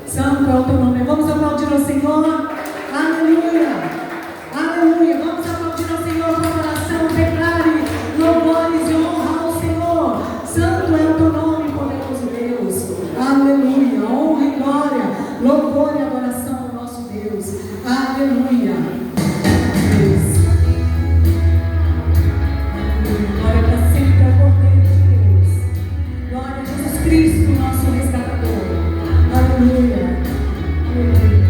Santo é o teu nome. Vamos aplaudir ao Senhor. Aleluia. Aleluia. Vamos aplaudir ao Senhor com oração. Declare louvores e honra ao Senhor. Santo é o teu nome, poderoso Deus. Aleluia. Honra e glória. Louvor e adoração ao nosso Deus. Aleluia. Glória para sempre ao Cordeiro de Deus. Glória a Jesus Cristo, nosso resgatador. Aleluia. Aleluia.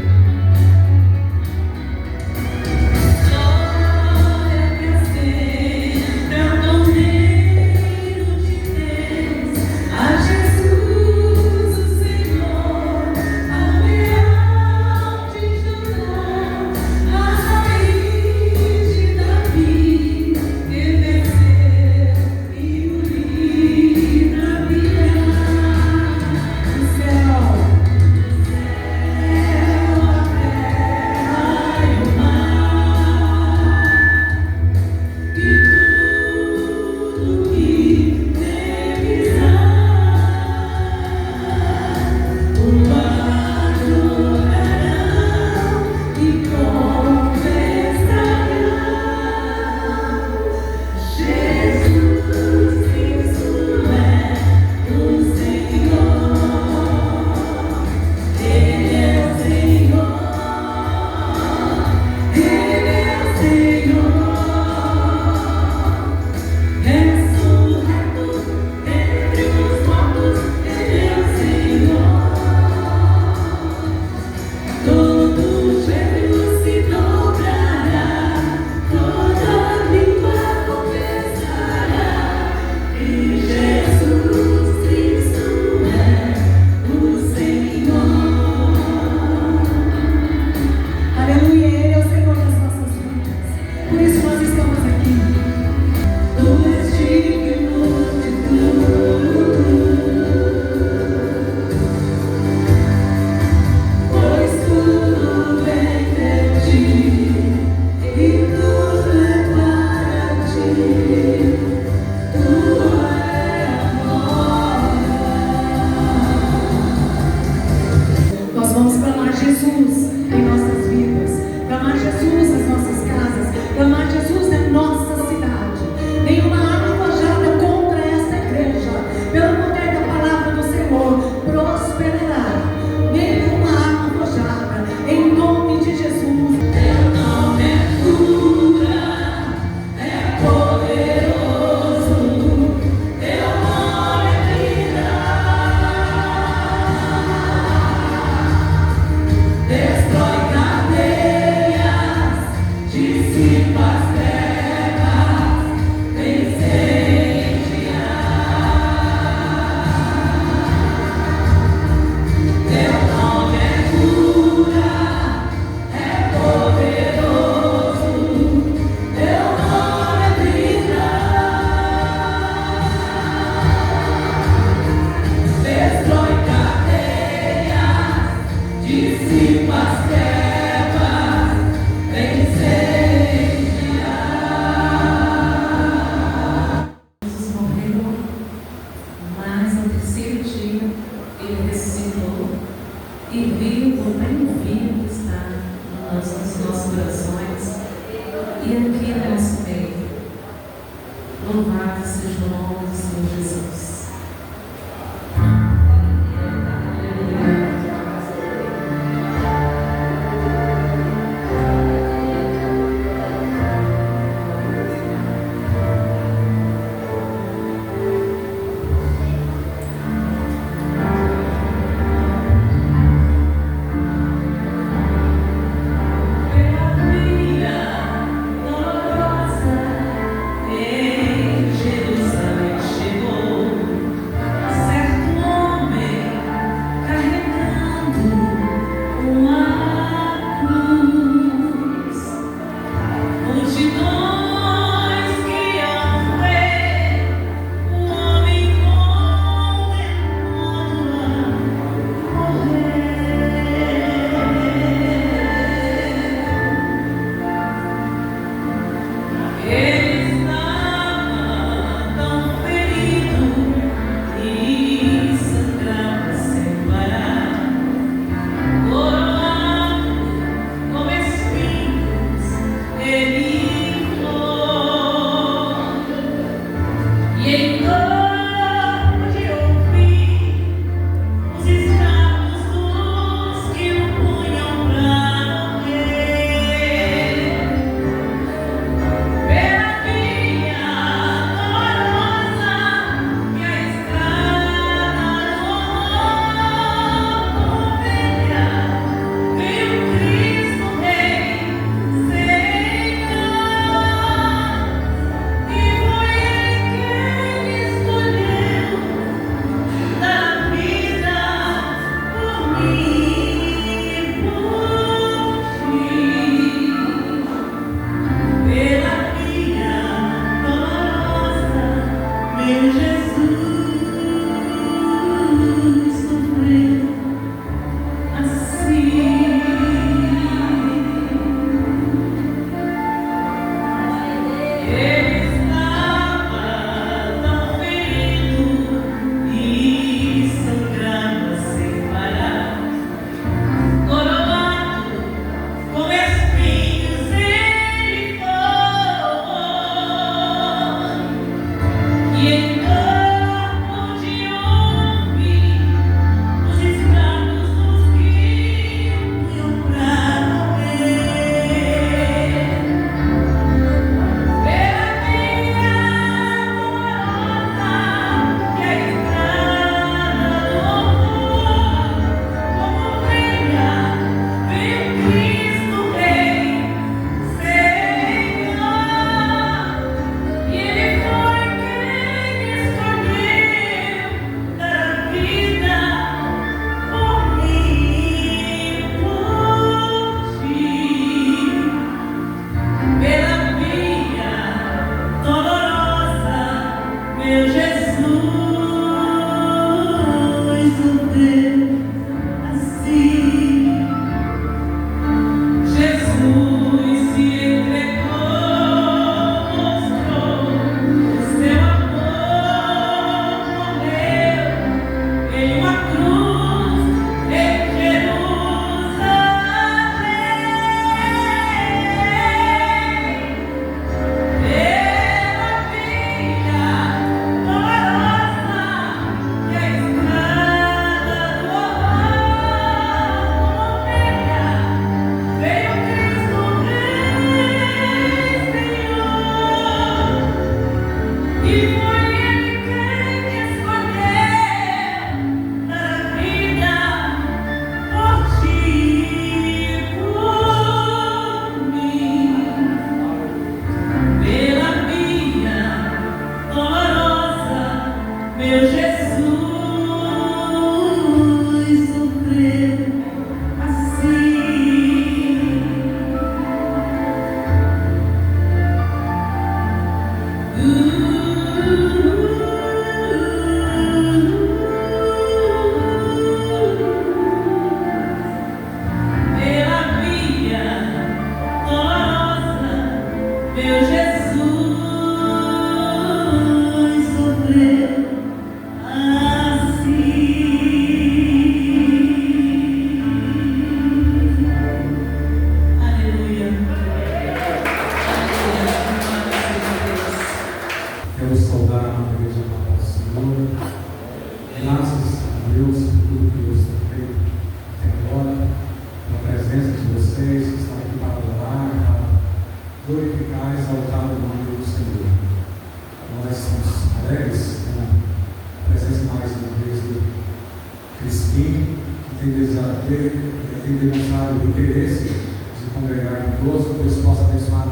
tem demonstrado o interesse de congregar conosco. Deus possa abençoar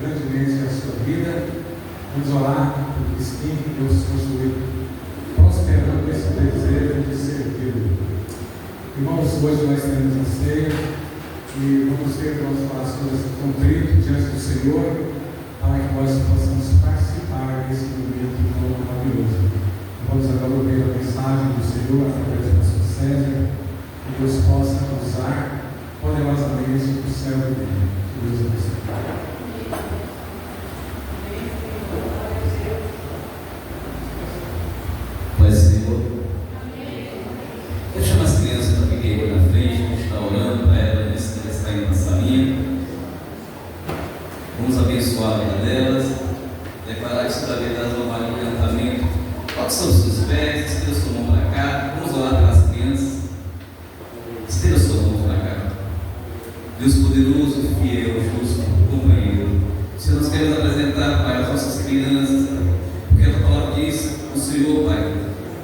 grandemente a sua vida. Vamos orar por Cristina, que Deus continue prosperando esse desejo de servir. Irmãos, hoje nós temos a ceia e vamos ter nossos corações contritos diante do Senhor, para que nós possamos participar desse momento tão maravilhoso. Vamos agora ouvir a mensagem do Senhor através da sua César, que Deus possa usar poderosamente o céu dele. Que Deus abençoe. Pai Senhor, eu chamo as crianças para ficar aqui na frente, a gente está orando para elas, antes de elas estarem na salinha. Vamos abençoar a vida delas, declarar que sobre a vida delas não vale um encantamento. Quais são os seus pés, estenda sua mão para cá, vamos orar pelas crianças. Estenda sua mão para cá. Deus poderoso, fiel, justo, companheiro. Senhor, nós queremos apresentar, Pai, as nossas crianças, porque a tua palavra diz, o Senhor, Pai,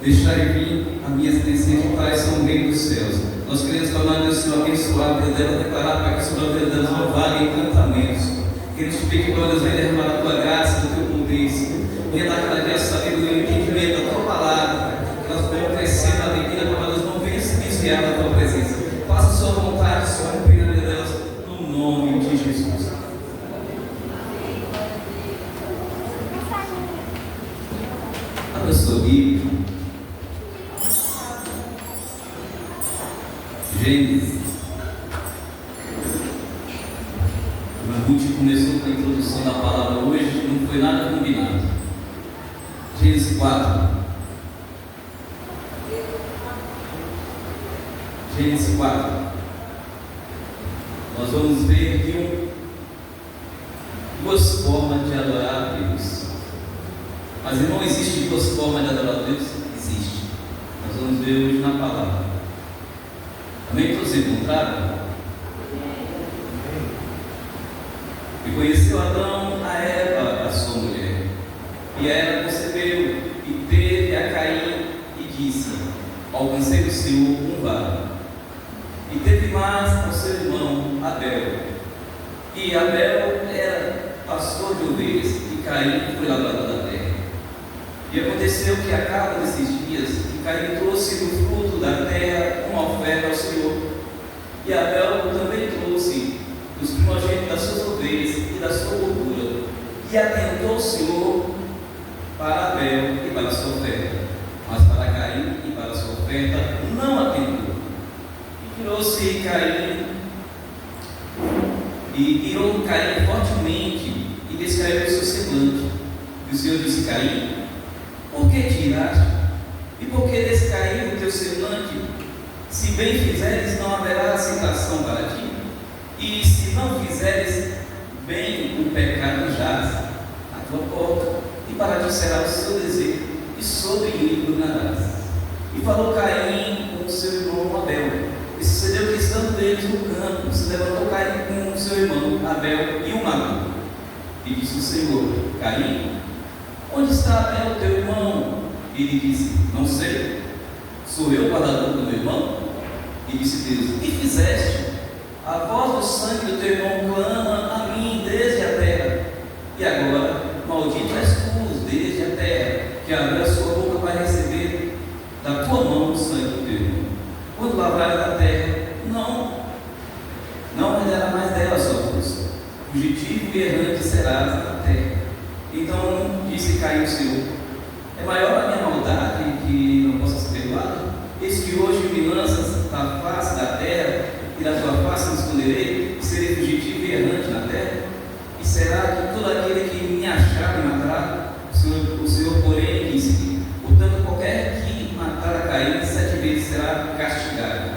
deixai vir a minha descendência, Pai, são o reino dos céus. Nós queremos falar, Deus, Senhor, abençoar a vida dela, declarar, Pai, que sobre a vida delas não vale encantamentos. Queremos te pedir que, Deus, venha derramar a tua graça, o teu poder, Senhor. Venha dar cada dia sabedoria e entendimento da tua palavra, que elas venham crescer na alegria, para elas não venham se desviar da tua presença. Faça a sua vontade, Senhor, cumprir na vida delas, no nome de Jesus. Abra sua Bíblia. Gênesis. O Ruth começou com a introdução da palavra hoje, não foi nada combinado. Gênesis 4. Gênesis 4. Nós vamos ver aqui duas formas de adorar a Deus. Mas não existe duas formas de adorar a Deus? Existe. Nós vamos ver hoje na palavra. Amém? Todos encontraram? E conheceu Adão a Eva, a sua mulher. E ela concebeu e teve a Caim e disse: alcancei do Senhor um varão. E teve mais ao seu irmão Abel. E Abel era pastor de ovelhas, e Caim foi lavrador da terra. E aconteceu que, a cabo desses dias, que Caim trouxe do fruto da terra uma oferta ao Senhor. E Abel também trouxe dos primogênitos das suas ovelhas e da sua gordura. E atentou o Senhor para Abel e para a sua oferta, mas para Caim e para a sua oferta não atentou. E tirou-se Caim, e irou Caim fortemente, e descaiu o seu semblante. E o Senhor disse: Caim, por que tiraste? E por que descaiu o teu semblante? Se bem fizeres, não haverá aceitação para ti. E se não fizeres bem, o pecado jaz à tua porta, e para ti será o seu desejo, e sobre ele dominarás. E falou Caim com o seu irmão Abel. E sucedeu que, estando eles no campo, se levantou Caim com o seu irmão Abel e o matou. E disse o Senhor: Caim, onde está Abel, teu irmão? E ele disse: não sei, sou eu o guardador do meu irmão? E disse Deus: que fizeste? A voz do sangue do teu irmão clama a mim desde a terra. E agora, maldito és tu desde a terra, que abriu a sua boca para receber da tua mão o sangue do teu irmão. Quando lavrares da terra, não renderá mais dela a sua força. Fugitivo e errante serás na terra. Então disse Caim ao Senhor: é maior a minha maldade que não possa ser perdoada? Eis que hoje me lanças da face da terra, e da tua face me esconderei, e serei fugitivo e errante na terra? E será que todo aquele que me achar me matará? O Senhor, porém, disse: portanto, qualquer que matar a Caim 7 vezes será castigado.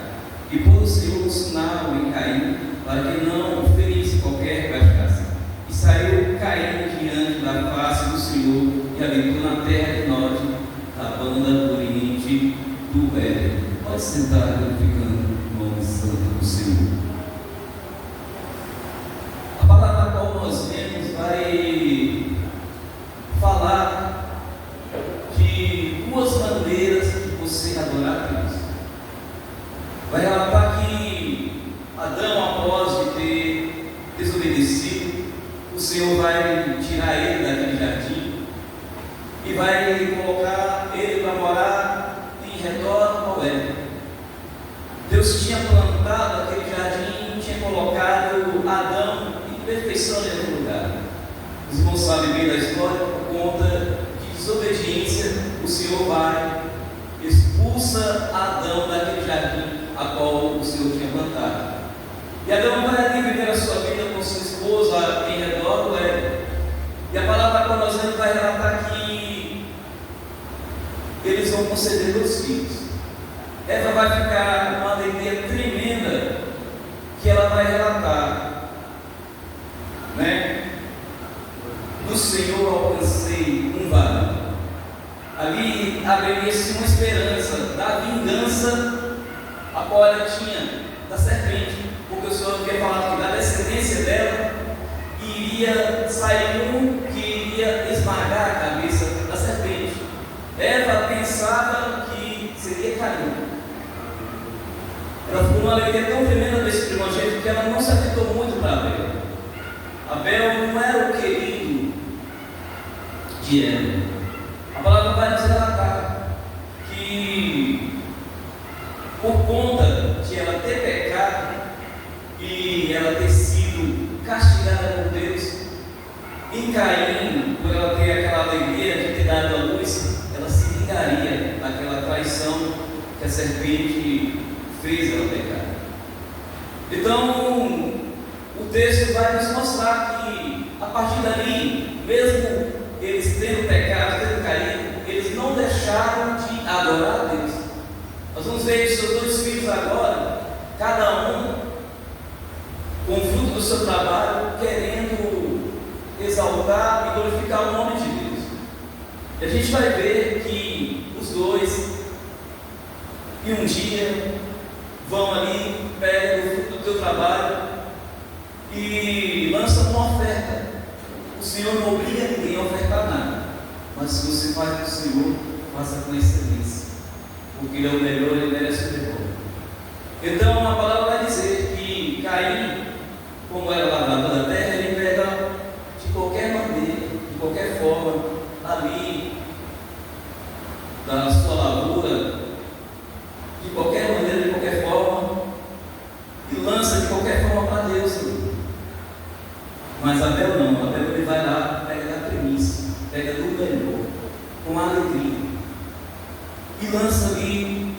E pôs o Senhor um sinal em Caim, para que não o ferisse qualquer que castigasse. E saiu Caim diante da face do Senhor, e habitou na terra de norte, da banda do oriente do Éden. Pode sentar, glorificando o nome santo do Senhor. A palavra qual nós vemos vai falar de duas maneiras de você adorar a Deus. Vai Senhor vai tirar ele daquele jardim e vai colocar ele para morar em redor ao Éden. Deus tinha plantado aquele jardim, tinha colocado Adão em perfeição naquele lugar. Os irmãos sabem bem da história, por conta de desobediência, o Senhor vai, expulsa Adão daquele jardim a qual o Senhor tinha plantado. E Adão vai ali viver a sua vida com sua esposa em redor do Éden. E a palavra para nós vai relatar que eles vão conceder 2 filhos. Eva vai ficar numa alegria tremenda que ela vai relatar, né? Do Senhor alcancei um varão. Ali abriria-se uma esperança da vingança a qual ela tinha da serpente, porque o Senhor havia falado que da descendência dela iria sair um que iria esmagar a cabeça da serpente. Eva pensava que seria Caim. Ela ficou numa alegria tão tremenda desse primogênito que ela não se atentou muito para Abel. Abel não era o querido de Eva. A palavra vai nos relatar que, por conta de ela ter pecado e ela ter sido castigada por Deus, em Caim, por ela ter aquela alegria de ter dado a luz, ela se vingaria daquela traição que a serpente fez ela pecar. Então, o texto vai nos mostrar que, a partir dali, mesmo eles tendo pecado, tendo caído, eles não deixaram de adorar a Deus. Nós vamos ver os seus 2 filhos agora, cada um com o fruto do seu trabalho, querendo exaltar e glorificar o nome de Deus. E a gente vai ver que os 2, e um dia, vão ali, pegam o fruto do teu trabalho e lançam uma oferta. O Senhor não obriga ninguém a ofertar nada, mas se você faz para o Senhor, faça com excelência, porque Ele é o melhor, Ele merece o melhor. Então a palavra vai dizer que Caim, como era lavrador da terra, ele pega de qualquer maneira, de qualquer forma, ali da sua lavoura, de qualquer maneira, de qualquer forma, e lança de qualquer forma para Deus. Mas Abel não, Abel ele vai lá, pega da premissa, pega do melhor, com alegria, e lança ali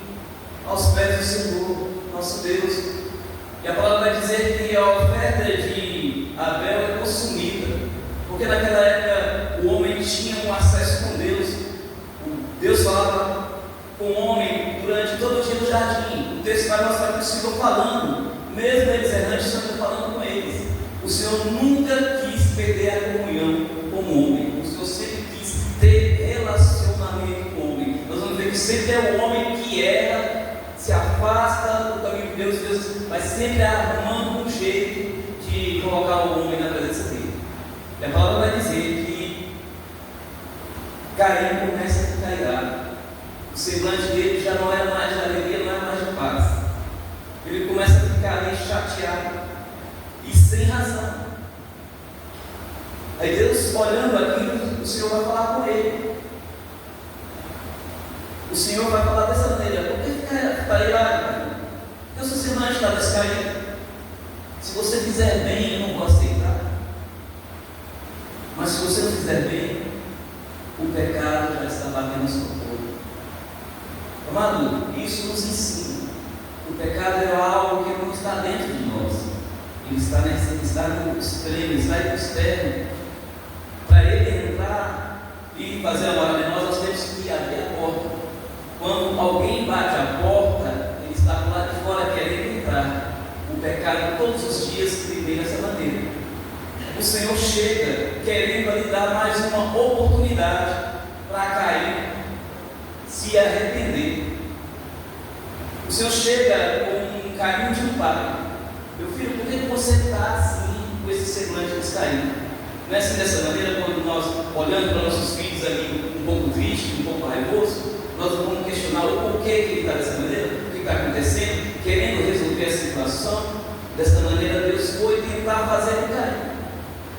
aos pés do Senhor, nosso Deus. E a palavra vai dizer que a oferta de Abel é consumida, porque naquela época o homem tinha um acesso com Deus. Deus falava com o homem durante todo o dia do jardim. O texto vai mostrar que o Senhor falando, mesmo eles errantes, o Senhor falando com eles. O Senhor nunca quis perder a comunhão com o homem. O Senhor sempre quis ter relacionamento com o homem. Nós vamos ver que sempre é o homem que erra, se afasta do caminho de Deus. Deus vai sempre arrumando um jeito de colocar o homem na presença dele. E a palavra vai dizer que Caim começa a cair. O semblante dele já não é mais de alegria, não é mais de paz. Ele começa a ficar ali chateado e sem razão. Aí Deus, olhando aquilo, o Senhor vai falar com ele. O Senhor vai falar dessa maneira: por que está irado? Porque o seu semblante está descaído. Se você fizer bem, eu não vou aceitar. Mas se você não fizer bem, o pecado já está batendo na sua porta. Amado, isso nos ensina. O pecado é algo que não está dentro de nós. Ele está no extremo, está no externo. Para ele entrar e fazer a morada em nós temos que abrir a porta. Quando alguém bate a porta, ele está do lado de fora querendo entrar. O pecado todos os dias vem dessa maneira. O Senhor chega querendo lhe dar mais uma oportunidade para cair, se arrepender. O Senhor chega com um carinho de um pai: meu filho, por que você está assim, com esse semblante descaído? Não é assim dessa maneira, quando nós olhamos para nossos filhos ali um pouco triste, um pouco raivoso, nós vamos questionar o porquê que ele está dessa maneira, o que está acontecendo, querendo resolver a situação. Dessa maneira Deus foi tentar fazer com Caim.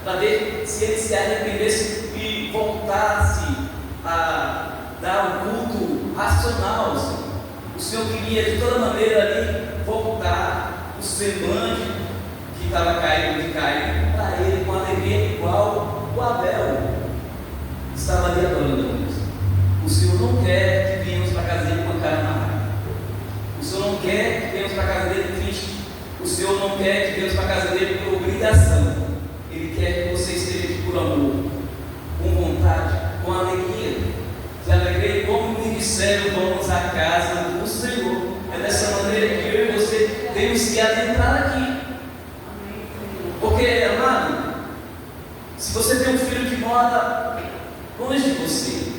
para ver se ele se arrependesse e voltasse a dar um culto racional ao Senhor. O Senhor queria de toda maneira ali voltar o semblante que estava caído de Caim para ele com alegria, igual o Abel estava ali adorando a Deus. O Senhor não quer que venhamos para a casa dele com a cara amarrada. O Senhor não quer que venhamos para a casa dele triste. O Senhor não quer que venhamos para a casa dele por obrigação. Ele quer que você esteja aqui por amor, com vontade, com alegria. Se alegrei como me disseram, vamos à casa do Senhor. É dessa maneira que eu e você temos que adentrar aqui. Porque, amado, se você tem um filho que mora longe de você,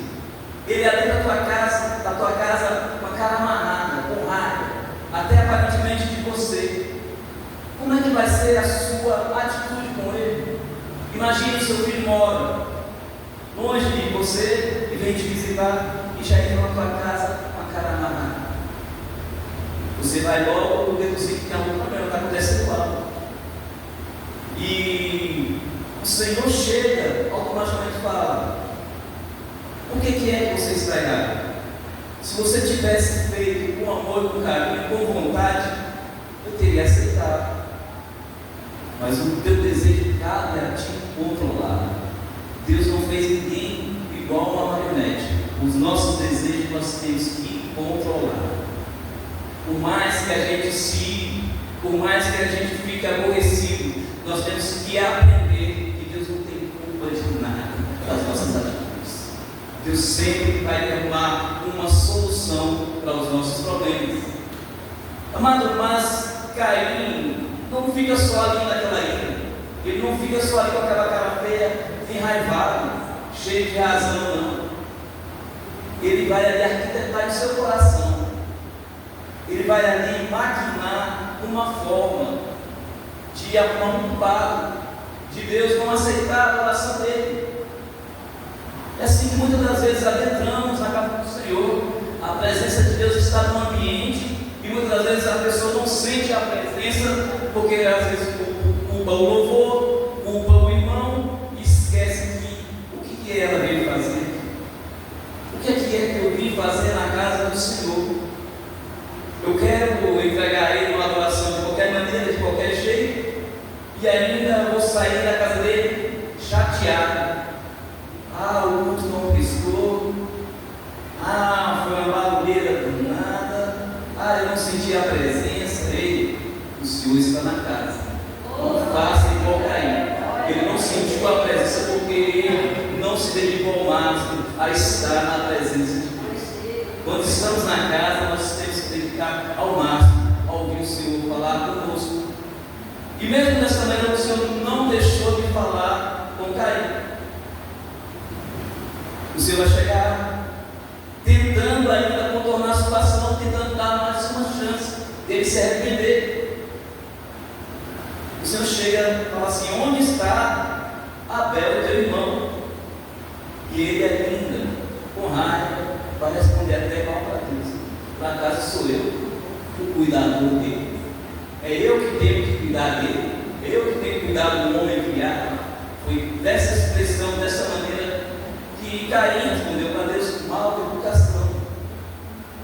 ele adentra a tua casa com a cara amarrada, com raiva, até aparentemente de você. Como é que vai ser a sua atitude com ele? Imagine seu filho mora longe de você e vem te visitar e já entra na tua casa com a cara amarrada. Você vai logo deduzir que tem algum problema, está acontecendo algo. E o Senhor chega, automaticamente fala: o que é que você está errado? Se você tivesse feito com amor, com carinho, com vontade, eu teria aceitado. Mas o teu desejo cabe a ti controlar. Deus não fez ninguém igual uma marionete. Os nossos desejos nós temos que controlar. Por mais que a gente siga, por mais que a gente fique aborrecido, nós temos que aprender que Deus não tem culpa de nada das nossas atitudes. Deus sempre vai arrumar uma solução para os nossos problemas. Amado, mas Caim não fica só ali naquela ira. Ele não fica só ali com aquela cara feia, enraivado, cheio de razão, não. Ele vai ali arquitetar em seu coração. Ele vai ali maquinar uma forma de arrumar um culpado, de Deus não aceitar a oração dele. É assim que muitas das vezes adentramos na casa do Senhor, a presença de Deus está no ambiente, e muitas das vezes a pessoa não sente a presença, porque às vezes culpa o louvor, culpa o irmão, e esquece o que ela veio fazer. O que é que eu vim fazer na casa do Senhor? Eu quero entregar a Ele uma adoração de qualquer maneira, de qualquer jeito, e ainda vou sair da casa dele chateado. Ah, o culto não prestou. Ah, foi uma barulheira do nada. Ah, eu não senti a presença. Ei, o Senhor está na casa. Não faça igual Caim. Ele não sentiu a presença porque ele não se dedicou ao máximo a estar na presença de Deus. Quando estamos na casa, nós temos que dedicar ao máximo a ouvir o Senhor falar conosco. E mesmo dessa maneira, o Senhor não deixou de falar com Caim. O Senhor vai chegar tentando ainda contornar a situação, tentando dar mais uma chance dele se arrepender. O Senhor chega e fala assim: onde está Abel, teu irmão? E ele ainda, com raiva, vai responder até mal para Deus: para casa sou eu, o cuidador dele. É eu que tenho que cuidar dele, é eu que tenho que cuidar do homem criado. Foi dessa expressão, dessa maneira, que Caim respondeu para Deus com mal educação,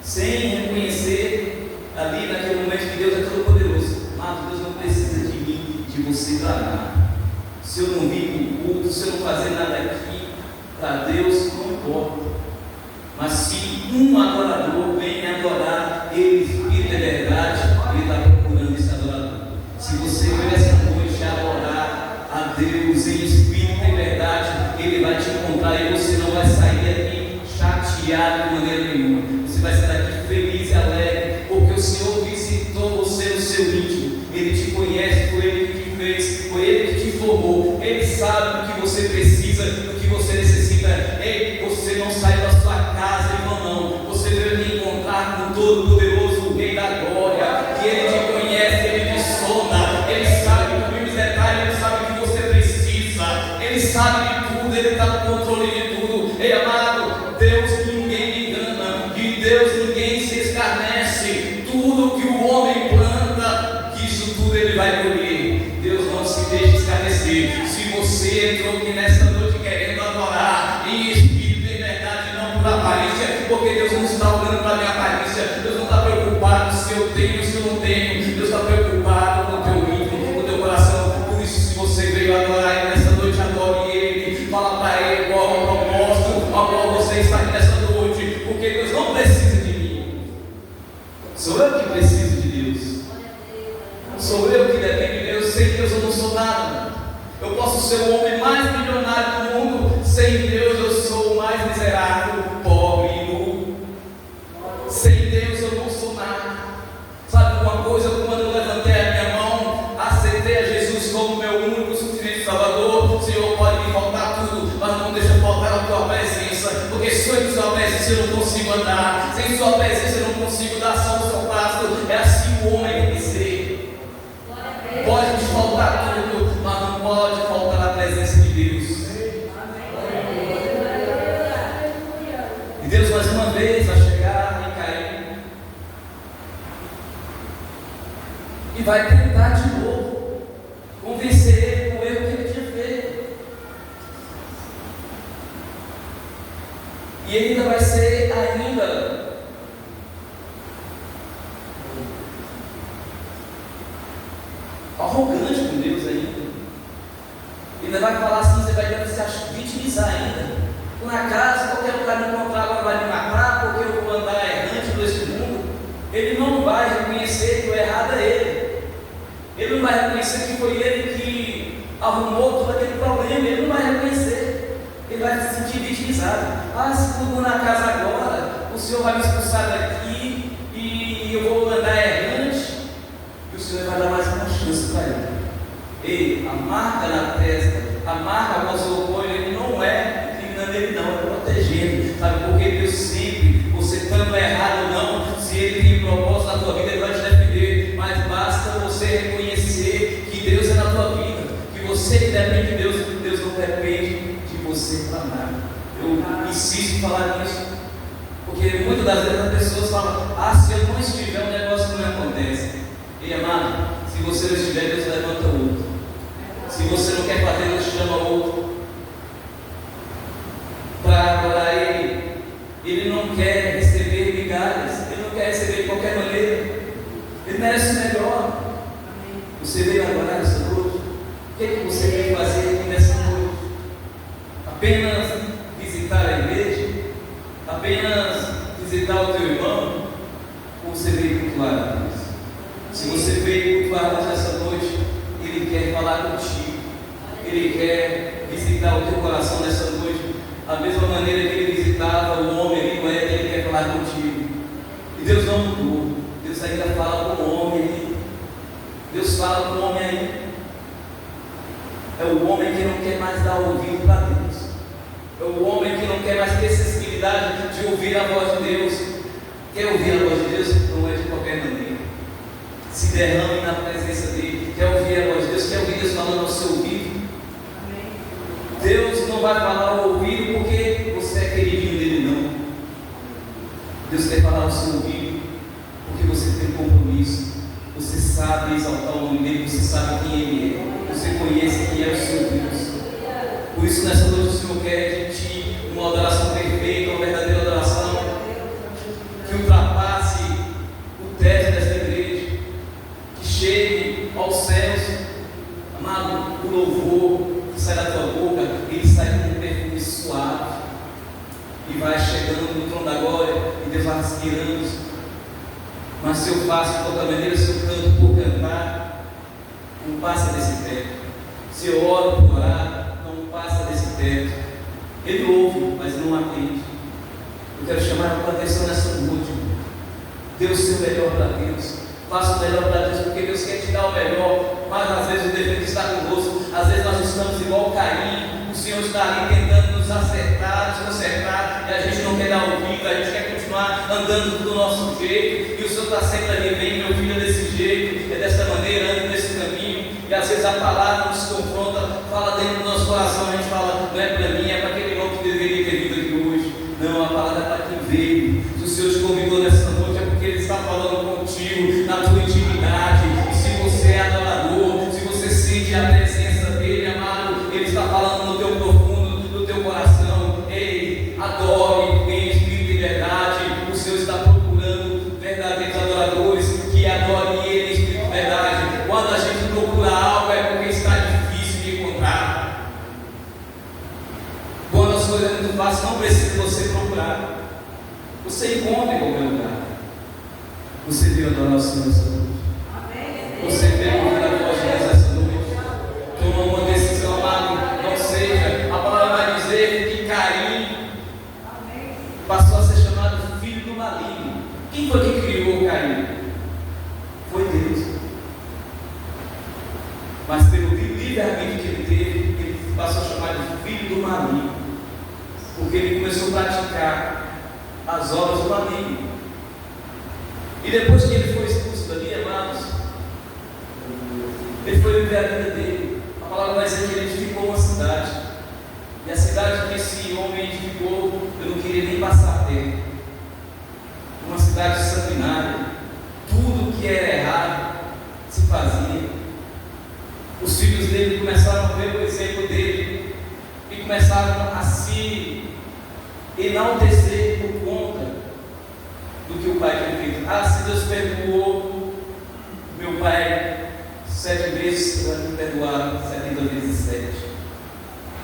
sem reconhecer ali naquele momento que Deus é todo poderoso. Mas Deus não precisa de mim, de você para nada. Se eu não vir para o culto, se eu não fazer nada aqui, para Deus não importa. Mas se um adorador vem adorar Ele, Espírito é verdade, Ele está procurando esse adorador. Se você veio essa noite adorar a Deus em Espírito e verdade, Ele vai te encontrar e você não vai sair daqui chateado de maneira nenhuma. Você vai sair daqui feliz e alegre, porque o Senhor visitou você no seu íntimo. Ele te conhece, foi Ele que te fez, foi Ele que te formou. Ele sabe do que você precisa, do que você necessita. Ei, você não sai da sua casa, irmão, não. Você veio me encontrar com o Todo-Poderoso, o Rei da Glória, que Ele te conhece, Ele te sonda, Ele sabe dos mínimos detalhes, Ele sabe o que você precisa, Ele sabe de tudo, Ele está no controle de tudo. Ei, amado, Deus ninguém engana, de Deus ninguém se escarnece. Tudo que o homem planta, isso tudo ele vai colher. Deus não se deixa escarnecer. Se você Sou eu que dependo de Deus. Sem Deus eu não sou nada. Eu posso ser o homem mais milionário do mundo. Sem Deus eu sou o mais miserável, pobre e nu. Sem Deus eu não sou nada. Sabe uma coisa? Quando eu levantei a minha mão, aceitei a Jesus como meu único suficiente Salvador. Senhor, pode me faltar tudo, mas não deixa faltar a tua presença, porque sem sua presença eu não consigo andar, sem sua presença eu não consigo dar ação do seu passo. É assim o homem tem que ser. Pode te faltar tudo, mas não pode faltar a presença de Deus. E Deus mais uma vez vai chegar em Caim e vai tentar de novo convencer ele com o erro que ele tinha feito. E ele ainda vai ser arrogante com Deus ainda. Ainda vai falar assim, você vai se vitimizar ainda. Na casa, qualquer lugar me encontrar agora vai me matar, porque eu vou andar errante por esse mundo. Ele não vai reconhecer que o errado é ele. Ele não vai reconhecer que foi ele que arrumou todo aquele problema. Ele não vai reconhecer. Ele vai se sentir vitimizado. Se tudo na casa agora, o Senhor vai me expulsar daqui e eu vou andar errante. E o Senhor vai dar mais uma chance para ele. Ei, a marca na testa, a marca após o orgulho, ele não é incriminando ele, não, é protegendo. Sabe por que Deus sempre, você estando errado ou não, se ele tem propósito na tua vida, ele vai te defender. Mas basta você reconhecer que Deus é na tua vida, que você que depende de Deus, Deus não depende de você para nada. Eu insisto em falar nisso, porque muitas das vezes as pessoas falam: se eu não estiver, o negócio não acontece. E amado, se você não estiver, Deus levanta outro. Se você não quer fazer, Deus chama outro para adorar Ele. Ele não quer receber migalhas, Ele não quer receber de qualquer maneira. Ele merece o melhor. Você veio adorar essa noite? O que é que você quer fazer aqui nessa noite? Apenas visitar a igreja? Apenas visitar o teu irmão? Ou você veio cultuar a Deus? Se você veio cultuar a Deus essa noite, Ele quer falar contigo. Ele quer visitar o teu coração nessa noite. Da mesma maneira que Ele visitava o homem ali, Ele quer falar contigo. E Deus não mudou. Deus ainda fala com o homem ali. Deus fala com o homem aí. É o homem que não quer mais dar ouvido para Deus. É o homem que não quer mais ter sensibilidade de ouvir a voz de Deus. Quer ouvir a voz de Deus? Não é de qualquer maneira. Se derrame na presença dEle. Quer ouvir a voz de Deus? Quer ouvir Deus falando ao seu ouvido? Deus não vai falar ao ouvido porque você é queridinho dele, não. Deus quer falar ao seu ouvido porque você tem compromisso. Você sabe exaltar o nome dele, você sabe quem ele é, você conhece quem é o seu Deus. Por isso, nessa noite, o Senhor quer de ti uma adoração perfeita, uma verdadeira adoração que ultrapasse o teto desta igreja, que chegue aos céus. Amado, o louvor que sai da tua boca, ele sai com um perfume suave e vai chegando no trono da glória e Deus vai aspirando. Mas se eu faço de qualquer maneira, se eu canto por cantar, não passa desse teto. Se eu oro por orar, não passa desse teto. Ele ouve, mas não atende. Eu quero chamar a tua atenção nessa noite. Dê o seu melhor para Deus. Faça o melhor para Deus, porque Deus quer te dar o melhor. Mas às vezes o defeito está conosco. Às vezes nós estamos igual Caim. O Senhor está ali tentando nos acertar, nos consertar, e a gente não quer dar ouvido, a gente quer continuar andando do nosso jeito. E o Senhor está sempre ali: vem, meu filho, é desse jeito, é dessa maneira, anda nesse caminho. E às vezes a palavra nos confronta, fala dentro do nosso coração, a gente fala: não é para mim, é para aquele irmão que deveria ter vindo aqui hoje. Não, a palavra é para quem veio. Se o Senhor te convidou nessa noite, é porque Ele está falando contigo, na tua intimidade. E se você é adorador, se você sente a presença dEle, amado, Ele está falando no teu profundo, no teu coração. Ei, adore em espírito e verdade. O Senhor está procurando verdadeiros adoradores que adorem Ele em espírito e verdade. Quando a gente procura algo, é porque está difícil de encontrar. Quando as coisas são muito fáceis, não precisa você procurar. Você encontra em qualquer lugar. Você veio adorar o Senhor essa noite. Você veio ouvir a voz de Deus essa noite. Tomou uma decisão, amado. Não seja. A palavra vai dizer que Caim passou a ser chamado filho do maligno. Quem foi que criou Caim? Foi Deus. Mas pelo livre-arbítrio que ele teve, ele passou a chamar de filho do maligno. Porque ele começou a praticar as obras do maligno. E depois que ele foi expulso dali, amados, ele foi viver a vida dele. A palavra vai dizer que ele edificou uma cidade. E a cidade que esse homem edificou, eu não queria nem passar perto. Uma cidade sanguinária. Tudo que era errado se fazia. Os filhos dele começaram a ver o exemplo dele e começaram a se enaltecer por conta do que o pai tinha feito. Ah, se Deus perdoou meu pai 7 vezes, vai me perdoar 70 vezes 7.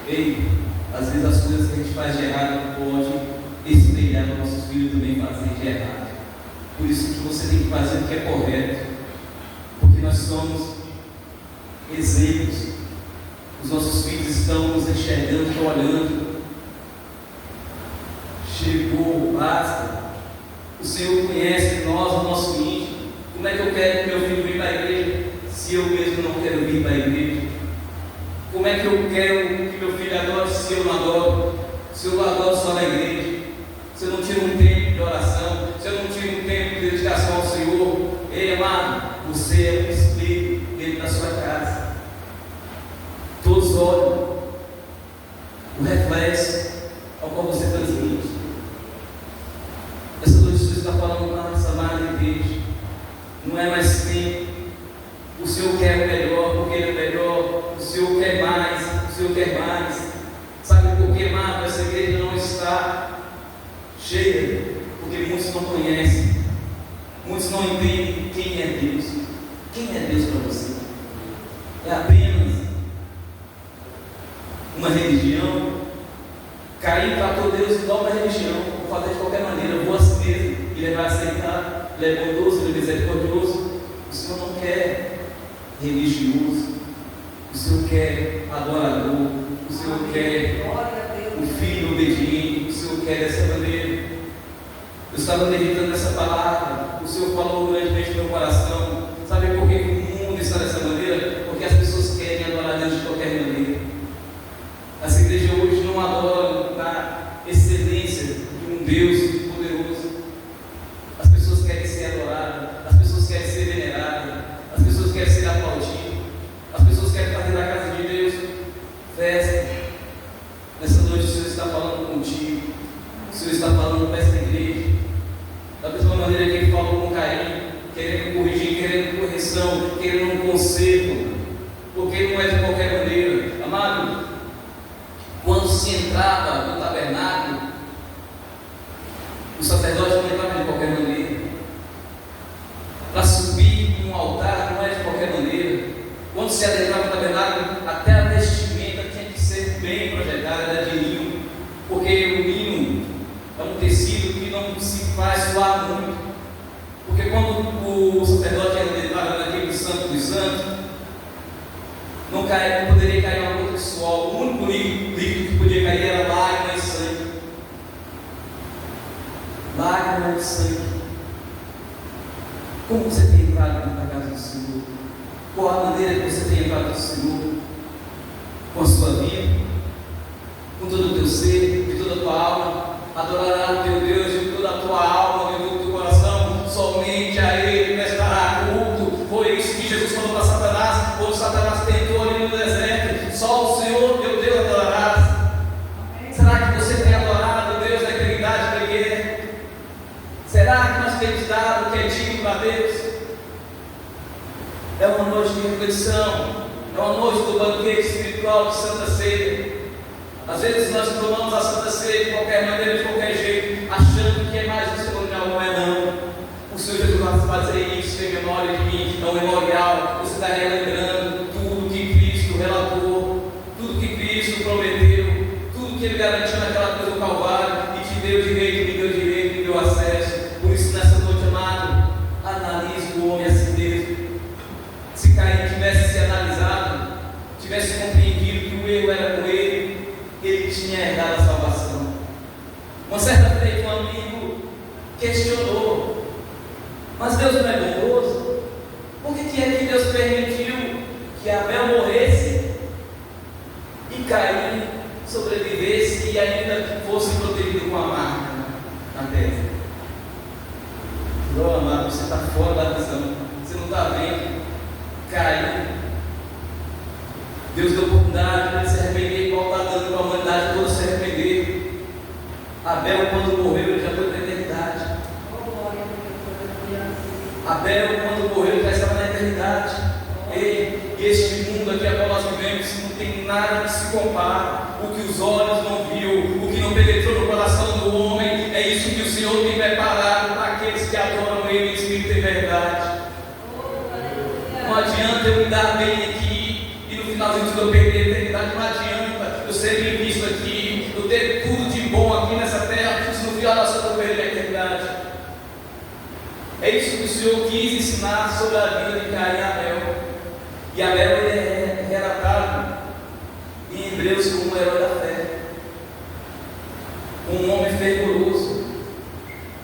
Ei, às vezes as coisas que a gente faz de errado pode espelhar para nossos filhos também fazer de errado. Por isso que você tem que fazer o que é correto, porque nós somos exemplos. Os nossos filhos estão nos enxergando, estão olhando. Chegou, basta. O Senhor conhece nós, o nosso íntimo. Como é que eu quero que meu filho venha para a igreja se eu mesmo não quero vir para a igreja? Como é que eu quero que meu filho adore se eu não adoro? Se eu adoro só na igreja? Se eu não tiro um tempo de oração? Se eu não tiro um tempo de dedicação ao Senhor? Ei, amado, você é um espelho dentro da sua casa. Todos olham o reflexo ao qual você transmite. Essa noite você está falando para essa amada igreja. Não é mais tempo. O Senhor quer o melhor, porque Ele é melhor. O Senhor quer mais, o Senhor quer mais. Sabe por que, amado, essa igreja não está cheia? Porque muitos não conhecem. Muitos não entendem quem é Deus. Quem é Deus para você? É apenas uma religião? Caim tratou Deus igual uma religião. Vou fazer de qualquer maneira, eu vou assim mesmo. Ele vai aceitar. Ele é bondoso, ele é misericordioso. O Senhor não quer religioso. O Senhor quer adorador. O Senhor quer um filho obediente. O Senhor quer dessa maneira. Eu estava meditando nessa palavra. O Senhor falou grandemente no meu coração. Sabe por que o mundo está dessa maneira? Porque as pessoas querem adorar Deus de qualquer maneira. Essa igreja hoje não adora na excelência de um Deus poderoso. As pessoas querem ser adoradas. As pessoas querem ser veneradas. As pessoas querem ser aplaudidas. As pessoas querem fazer na casa de Deus festa. Nessa noite o Senhor está falando contigo. O Senhor está falando para essa igreja. Da mesma maneira que Ele falou com Caim, querendo corrigir, querendo correção, querendo um conserto. Porque não é de qualquer maneira. Amado, quando se entrava no tabernáculo, o sacerdote não entrava de qualquer maneira. Para subir num altar não é de qualquer maneira. Quando se adentrava no tabernáculo, até a vestimenta tinha que ser bem projetada, era de linho, porque o linho é um tecido que não se faz suar muito. Porque quando o sacerdote entrava naquele santo dos santos, não poderia cair uma gota de suor. O único líquido que podia cair era lágrima e sangue. Lágrima e sangue. Como você tem entrado na casa do Senhor? Qual a maneira que você tem entrado no Senhor? Com a sua vida, com todo o teu ser, de toda a tua alma. Adorará o teu Deus de toda a tua alma, de todo o teu coração. Somente a Ele prestará culto. Foi isso que Jesus falou para Satanás, quando Satanás tentou ali no deserto. Só o Senhor, teu Deus, adorarás. Será que você tem adorado o Deus da eternidade que Ele é? Será que nós temos dado o que é digno para Deus? É uma noite de reflexão. É uma noite do banquete espiritual de Santa Ceia. Às vezes nós tomamos a Santa Ceia de qualquer maneira, de qualquer jeito, achando que é mais um cerimonial. Não é não. O Senhor Jesus vai fazer isso em memória de mim. É um memorial. Você está relembrando tudo que Cristo relatou, tudo que Cristo prometeu, tudo que Ele garantiu naquela cruz do Calvário, e te deu direito, me deu direito, me deu acesso. Por isso, nessa noite, amado, analise o homem a si mesmo. tivesse compreendido que o erro era com ele, ele tinha herdado a salvação. Uma certa feita, um amigo questionou: mas Deus não é bondoso? Por que é que Deus permitiu que Abel morresse e Caim sobrevivesse e ainda fosse protegido com a marca na terra? Meu amado, você está fora da visão, você não está vendo. Caim, Deus deu oportunidade para ele se arrepender, igual está dando para a humanidade toda se arrepender. Abel, quando morreu, ele já foi para a eternidade. Abel, quando morreu, ele já estava na eternidade. E este mundo aqui a qual nós vivemos não tem nada que se compara. O que os olhos não viu, o que não penetrou no coração do homem, é isso que o Senhor tem preparado para aqueles que adoram Ele em espírito e verdade. Não adianta eu me dar bem aqui e no finalzinho de eu perder a eternidade. Não adianta eu ser bem visto aqui, eu ter tudo de bom aqui nessa terra, se no final da sua eu perder a eternidade. É isso que o Senhor quis ensinar sobre a vida de Caim e Abel. E Abel ele é relatado em Hebreus como um herói da fé, um homem fervoroso,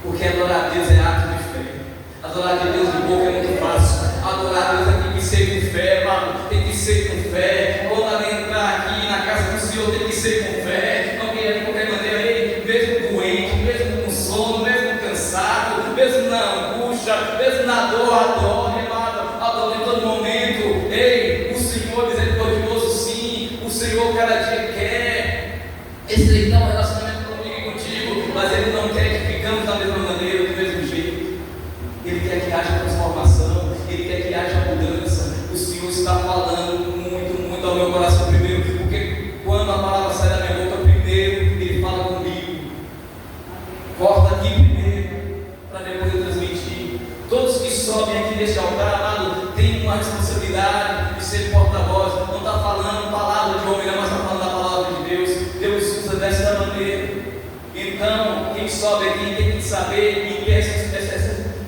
porque adorar a Deus é ato de fé. Adorar a Deus de boca é muito fácil. Adorar a Deus tem que ser com fé, mano. Tem que ser com fé. Quando entrar aqui na casa do Senhor, tem que ser com fé. Não queria de qualquer maneira, ele, mesmo doente, mesmo com sono, mesmo cansado, mesmo na angústia, mesmo na dor, adore, amado. Adore em todo momento. Ei, o Senhor misericordioso, sim. O Senhor cada dia quer estreitar um relacionamento comigo e contigo, mas Ele não quer que ficamos da mesma maneira, do mesmo jeito. Ele quer que haja transformação, Ele quer que haja mudança. O Senhor está falando muito, muito ao meu coração primeiro, porque quando a palavra sai da minha boca primeiro, Ele fala comigo. Corta aqui primeiro, para depois eu transmitir. Todos que sobem aqui neste altar, amado, têm uma responsabilidade de ser porta-voz. Não está falando palavra de homem, mas está falando a palavra de Deus. Deus usa desta maneira. Então, quem sobe aqui tem que saber e ter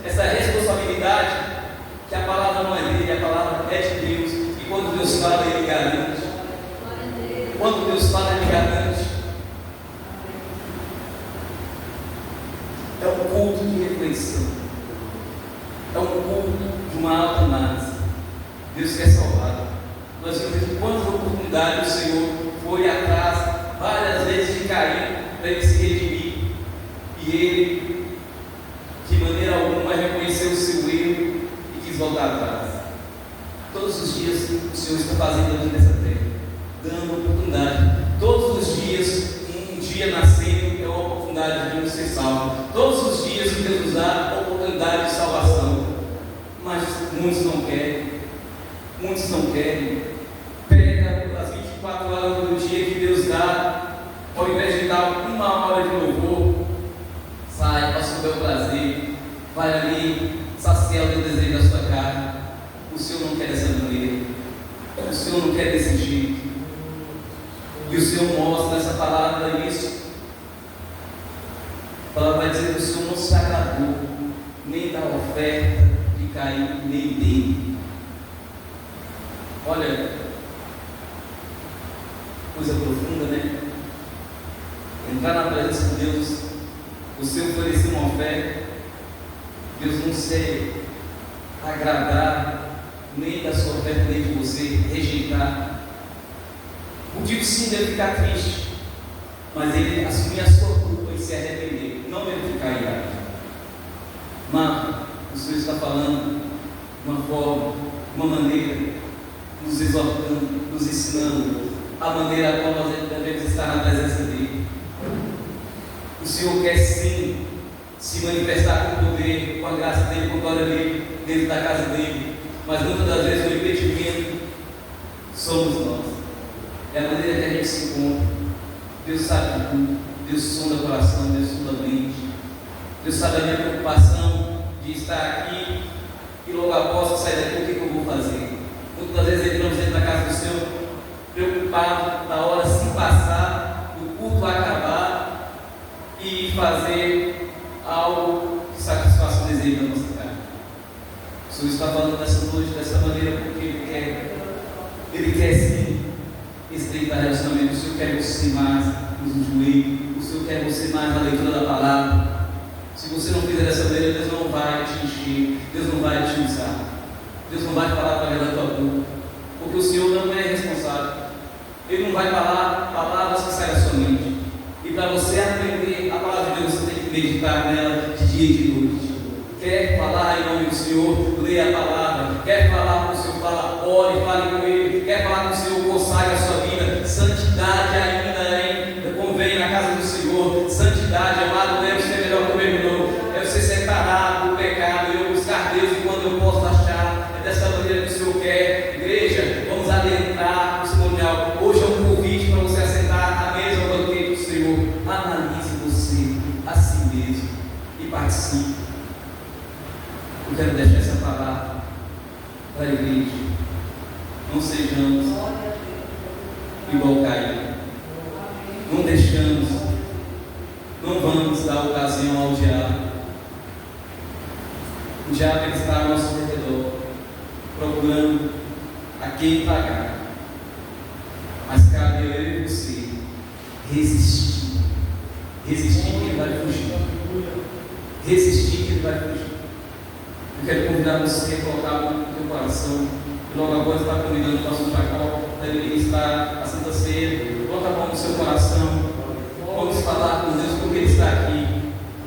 essa responsabilidade, que a palavra não é dele, a palavra é de Deus. E quando Deus fala, Ele garante. Quando Deus fala, Ele garante. É um culto de reflexão. É um culto de uma alta análise. Deus quer salvar. Nós vimos que quantas oportunidades o Senhor foi atrás, várias vezes, de Caim, para ele se redimir. E ele, de maneira alguma, reconheceu o seu erro e quis voltar atrás. Todos os dias o Senhor está fazendo aqui nessa terra, dando oportunidade. Todos os dias, um dia nascendo é uma oportunidade de nos ser salvo. Todos os dias Deus nos dá oportunidade de salvação. Mas muitos não querem. Muitos não querem. Pega as 24 horas do dia que Deus dá, ao invés de dar uma hora de louvor, sai, passa o teu prazer, vai ali, sacia o teu desejo da sua carne. O Senhor não quer dessa maneira. O Senhor não quer desse jeito. E o Senhor mostra nessa palavra isso. A palavra vai dizer que o Senhor não se agradou nem da oferta de Caim, nem dele. Olha, coisa profunda, né? Entrar na presença de Deus, você oferecer uma oferta, Deus não se agradar nem da sua oferta, nem de você, rejeitar. Motivo sim dele ficar triste, mas ele assumir a sua culpa e se arrepender, não dele ficar irado. Mas o Senhor está falando de uma forma, uma maneira, nos exortando, nos ensinando a maneira a qual nós devemos estar na presença dele. O Senhor quer sim se manifestar com poder, com a graça dele, com a glória dele, dentro da casa dele, mas muitas das vezes o impedimento somos nós. É a maneira que a gente se encontra. Deus sabe de tudo, Deus sonda o coração, Deus sonda a mente. Deus sabe a minha preocupação de estar aqui e logo após sair daqui, o que eu vou fazer? Muitas vezes entramos dentro da casa do Senhor preocupado da hora se passar, do culto acabar e fazer algo que satisfaça o desejo da nossa carne. O Senhor está falando dessa noite dessa maneira porque Ele quer sim relacionamento, o Senhor quer você mais no joelho, o Senhor quer você mais na leitura da palavra. Se você não fizer dessa maneira, Deus não vai te encher, Deus não vai te usar, Deus não vai falar através da tua boca, porque o Senhor não é responsável. Ele não vai falar palavras que saem da sua mente. E para você aprender a palavra de Deus, você tem que meditar nela de dia e de noite. Quer falar em nome do Senhor, leia a palavra. Quer falar com o Senhor, fala, ore, fale com Ele. Quer falar com o Senhor, consagre a sua vida. Santidade ainda convém na casa do Senhor. Santidade, amado, deve ser melhor que o meu irmão. Deve ser separado do pecado. Eu buscar Deus e quando eu posso achar. É dessa maneira que o Senhor quer. Igreja, vamos adentrar no cerimonial. Hoje é um convite para você assentar à mesa do banquete do Senhor. Analise você a si mesmo e participe. Eu quero deixar essa palavra para a igreja. Não sejamos igual Caim. Não deixamos, não vamos dar ocasião ao diabo. O diabo ele está ao nosso redor, procurando a quem pagar. Mas cabe eu e você resistir. Resistir que ele vai fugir. Resistir que ele vai fugir. Eu quero convidar você a colocar no teu coração. E logo agora está convidando o pastor Jacó para ele estar a Santa Ceia. Coloca a mão no seu coração. Vamos falar com Deus porque Ele está aqui.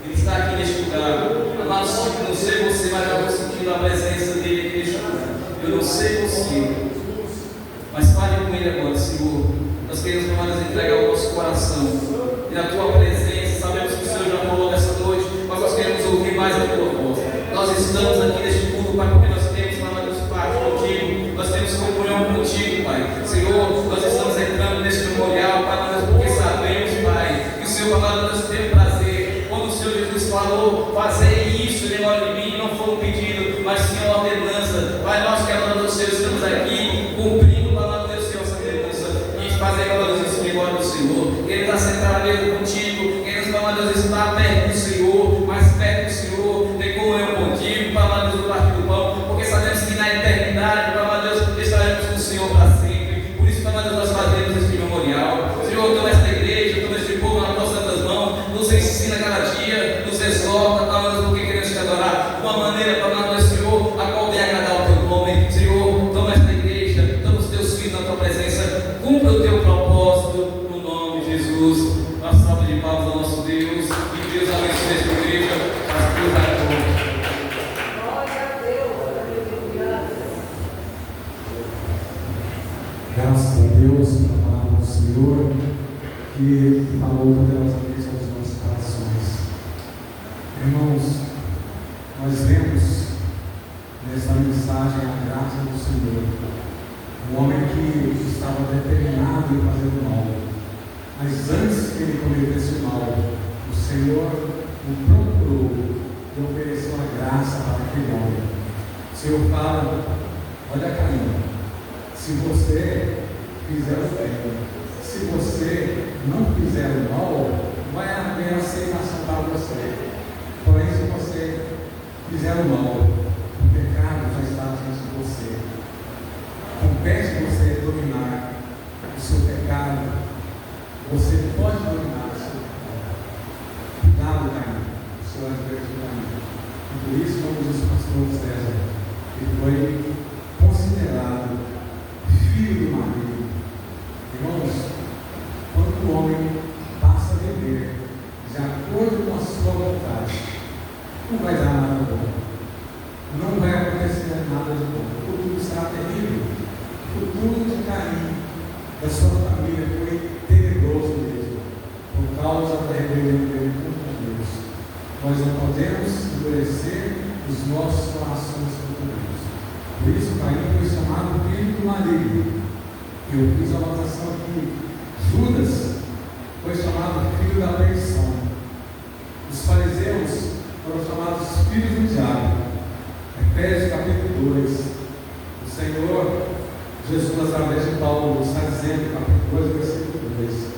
Ele está aqui neste lugar. Amado, não sei você, mas eu estou sentindo a presença dele aqui neste lugar. Eu não sei você, mas fale com Ele agora, Senhor. Nós queremos mais entregar o nosso coração. E na tua presença, sabemos que o Senhor já falou nessa noite, mas nós queremos ouvir mais a tua voz. Nós estamos aqui neste culto, Pai, porque nós temos, parte contigo, nós temos comunhão contigo, Pai. Senhor, nós estamos entrando neste memorial, Pai, porque sabemos, Pai, que o Senhor, Pai, nós temos prazer. Quando o Senhor Jesus falou, fazer isso em memória de mim, não foi um pedido, mas sim uma ordenança. Pai, nós que adoramos o Senhor, estamos aqui cumprindo a palavra do Senhor, essa ordenança, e fazer a glória em memória do Senhor. Ele está sentado mesmo contigo, Ele está perto do Senhor, mais perto do Senhor, tem comunhão contigo, Pai, Deus, do partir do pão, porque sabemos que na eternidade, Pai, Deus, estaremos com o Senhor para sempre. Por isso, Pai, Deus, nós fazemos este memorial. Senhor, toma esta igreja, toma este povo nas tuas santas mãos, nos ensina cada dia, nos exorta, Pai, Deus, porque queremos te adorar de uma maneira, Pai, Deus, Senhor, a qual vem agradar o teu nome. Senhor, toma esta igreja, toma os teus filhos na tua presença, cumpra o teu propósito, no nome de Jesus. Uma salva de palmas ao nosso Deus, e Deus abençoe esta igreja, as tuas glórias. Graças a Deus pela palavra do Senhor que falou poderosamente aos nossos corações. Irmãos, nós vemos nessa mensagem a graça do Senhor. Um homem que estava determinado em fazer o mal, mas antes que ele cometesse o mal, o Senhor o procurou e ofereceu a graça para aquele homem. O Senhor fala: olha, Caim, se você fizer o bem, se você não fizer o mal, vai haver aceitação para você. Porém, se você fizer o mal, o pecado já está diante de você. Compete você dominar o seu pecado. Você pode dominar o seu pecado. Cuidado, Caim, o Senhor é Deus do caminho. E por isso, como diz o pastor César, ele foi considerado filho do marido. Irmãos, quando o homem passa a viver de acordo com a sua vontade, não vai dar nada bom. Não vai acontecer nada de bom. O futuro será terrível. O futuro de Caim, da sua família, foi tenebroso mesmo, por causa da rebelião dele contra Deus. Nós não podemos endurecer os nossos corações contra Deus. Por isso, Caim foi chamado filho do maligno. Eu fiz a anotação aqui. Judas foi chamado filho da perdição. Os fariseus foram chamados filhos do diabo. Efésios capítulo 2. O Senhor Jesus, através de Paulo, está dizendo, capítulo 2, versículo 2: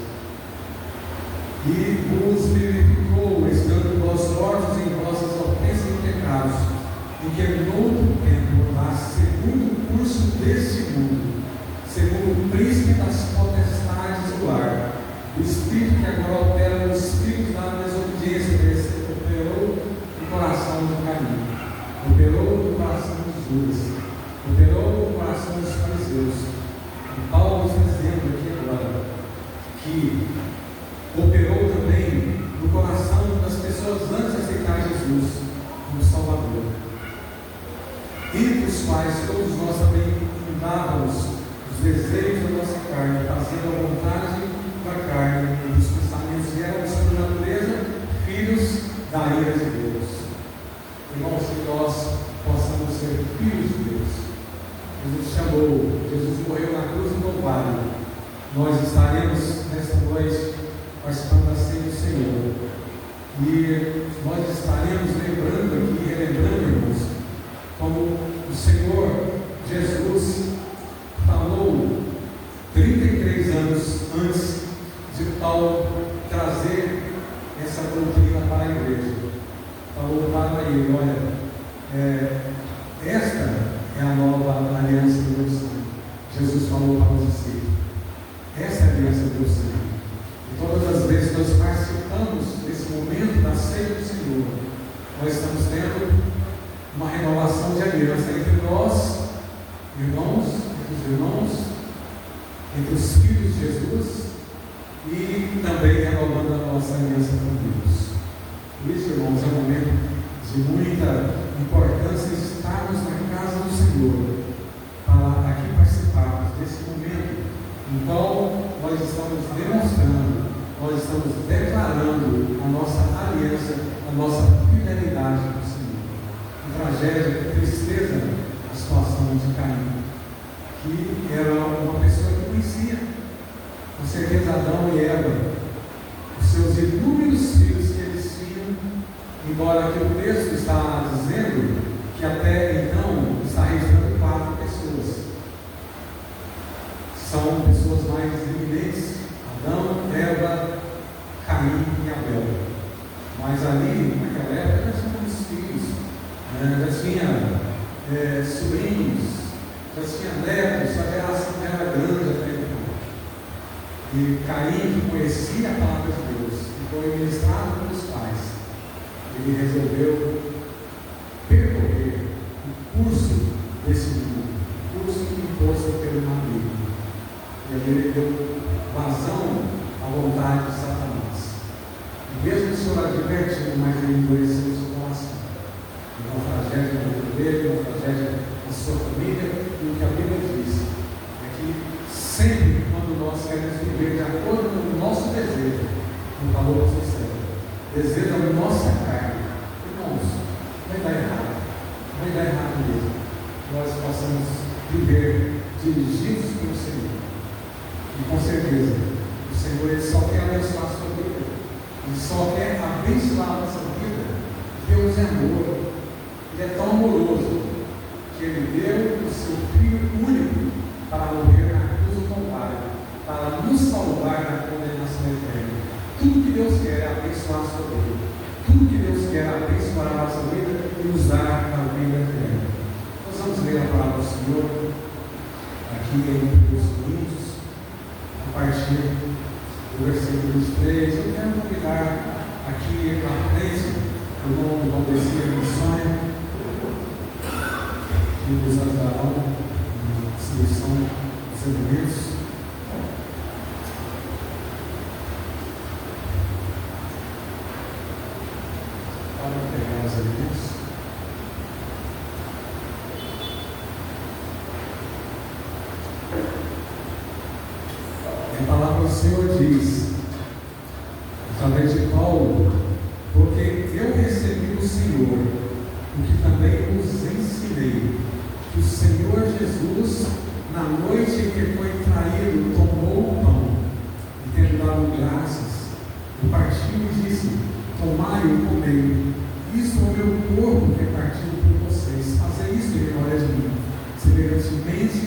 e vos vivificou, estando vós mortos em vossas ofensas e pecados, em que no outro tempo, mas segundo o curso deste mundo, segundo o príncipe das potestades Judas, operou no coração dos fariseus. E Paulo está dizendo aqui agora que operou também no coração das pessoas antes de aceitar Jesus como Salvador, entre os quais todos nós também fundávamos os desejos da nossa carne, fazendo a vontade da carne e dos pensamentos que éramos por natureza filhos da ira de Deus. Irmãos, que nós possamos ser filhos de Deus. Jesus chamou, Jesus morreu na cruz do Calvário. Nós estaremos nesta noite participando da ceia do Senhor. E nós estaremos lembrando aqui, relembrando, irmãos, como o Senhor Jesus falou 33 anos antes de Paulo trazer essa doutrina para a igreja. Falou para ele: olha, esta é a nova aliança do meu sangue. Jesus falou para os discípulos: essa é a aliança do meu sangue. E todas as vezes que nós participamos desse momento da ceia do Senhor, nós estamos tendo uma renovação de aliança entre nós, irmãos, entre os irmãos, entre os filhos de Jesus, e também renovando a nossa aliança com Deus. Por isso, irmãos, é um momento de muita importância estarmos na casa do Senhor, para aqui participarmos desse momento. Então, nós estamos demonstrando, nós estamos declarando a nossa aliança, a nossa fidelidade com o Senhor. A tragédia, a tristeza, a situação de Caim, que era uma pessoa que conhecia, com certeza, Adão e Eva, os seus inúmeros filhos que eles tinham, embora que o texto está dizendo que até então está registrando 4 pessoas. São pessoas mais eminentes: Adão, Eva, Caim e Abel. Mas ali, naquela época, já tinha muitos filhos, já tinha sobrinhos, já tinha netos, a relação era grande até então. E Caim, que conhecia a palavra de Deus e foi ministrado pelos pais, ele resolveu percorrer o curso desse mundo, o curso imposto pelo maligno. E ali ele deu vazão à vontade de Satanás. E mesmo o Senhor advertindo, mas ele endureceu o seu coração. Uma tragédia na vida dele, uma tragédia na sua família. E o que a Bíblia diz é que sempre quando nós queremos viver de acordo com o nosso desejo, no valor do céu, desejo da nossa carne, irmãos, vai dar errado. Vai dar errado mesmo. Nós possamos viver dirigidos pelo Senhor. E com certeza, o Senhor ele só quer abençoar a sua vida. Ele só quer abençoar a nossa vida. Deus é amor. Ele é tão amoroso que Ele deu o seu Filho único para morrer na cruz do Calvário, para nos salvar da condenação eterna. Tudo que Deus quer é abençoar a sua vida. Tudo que Deus quer é abençoar a nossa vida e nos dar a vida eterna. Nós vamos ler a palavra do Senhor aqui em 1 Coríntios, a partir do versículo 23. Eu quero convidar aqui à frente o irmão Valdecir Missões, que nos ajudarão na seleção dos elementos. Para pegar os elementos. A palavra do Senhor diz, através de Paulo: porque eu recebi do Senhor o que também vos ensinei, que o Senhor Jesus, na noite em que foi traído, tomou o pão e, tendo dado graças, o partiu e disse: tomai e comei, isto é o meu corpo que é partido por vocês, fazei isto em memória de mim. Semelhantemente,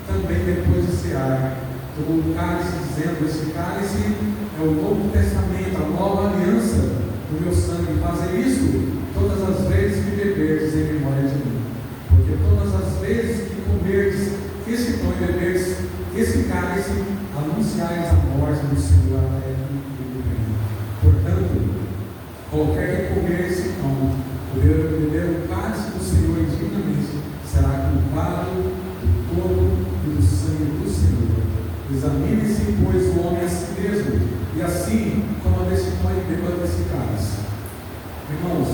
também depois de cear, tomou o cálice, dizendo: esse cálice é o Novo Testamento, a nova aliança do meu sangue. Fazei isto todas as vezes que beberdes em memória de mim. Porque todas as vezes que comerdes esse pão e beberdes esse cálice, anunciais a morte do Senhor até que ele venha. Portanto, qualquer que comer esse pão, beber o cálice do Senhor indignamente, será E assim, como desse pão e bebam desse cálice. Irmãos,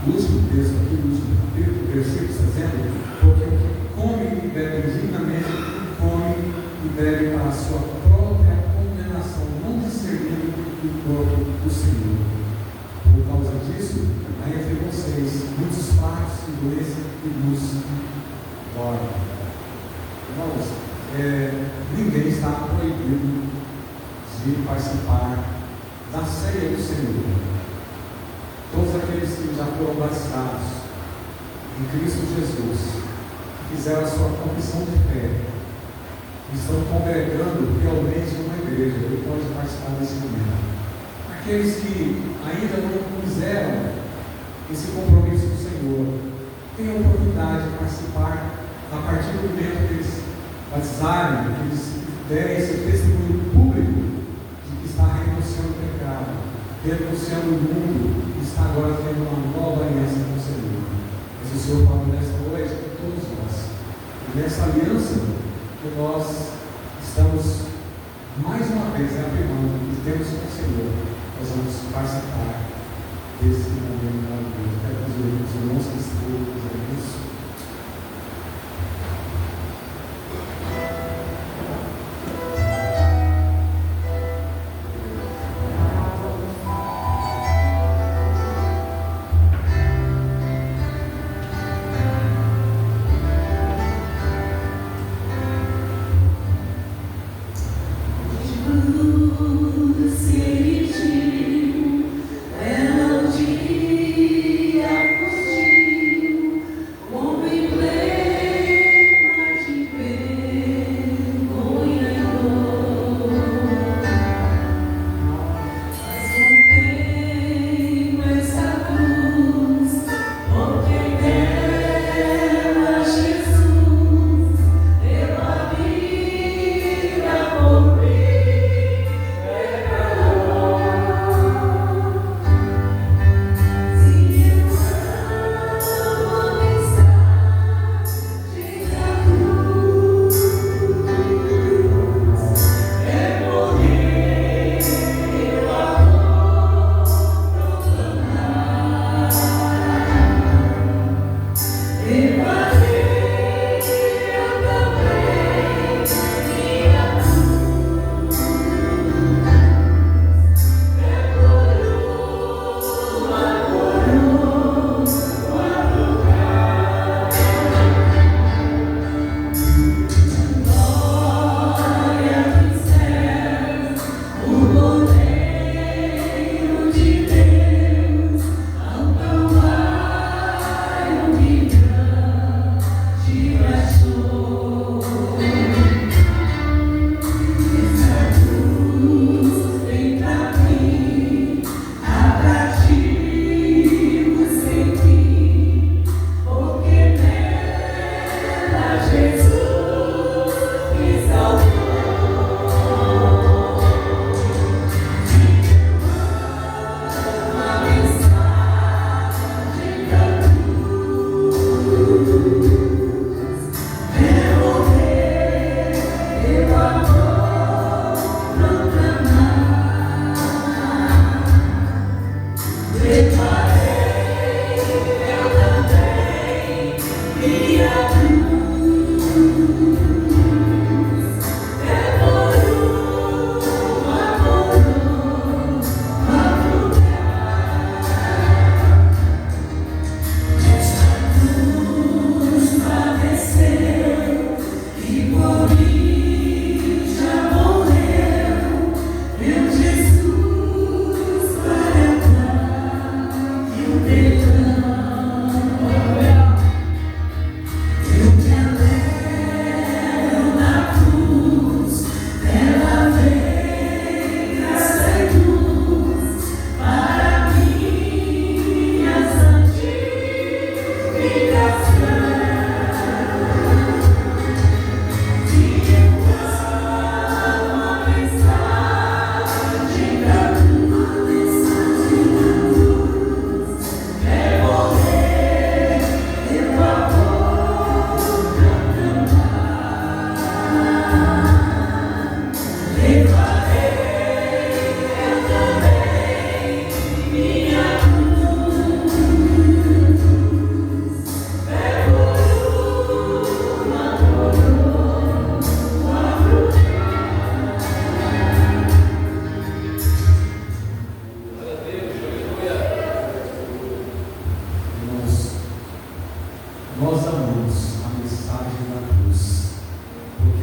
o último texto aqui, o último capítulo, versículo, está dizendo: porque o que come e bebe dignamente, come e bebe para a sua própria condenação, não discernindo o corpo do Senhor. Por causa disso, há entre vocês muitos fracos e doenças e luz dormem. Irmãos, ninguém está proibido de participar da ceia do Senhor. Todos aqueles que já foram batizados em Cristo Jesus, que fizeram a sua confissão de fé, estão congregando realmente numa igreja, ele pode participar desse momento. Aqueles que ainda não fizeram esse compromisso com o Senhor, têm a oportunidade de participar a partir do momento que eles batizarem, que eles derem esse testemunho público de que está renunciando o pecado, renunciando o mundo, e está agora tendo uma nova aliança com o Senhor. Mas o Senhor fala nesta noite com todos nós, e nessa aliança que nós estamos mais uma vez afirmando que temos com o Senhor, nós vamos participar desse momento maravilhoso. Quero que os irmãos que estão fazendo isso. Oh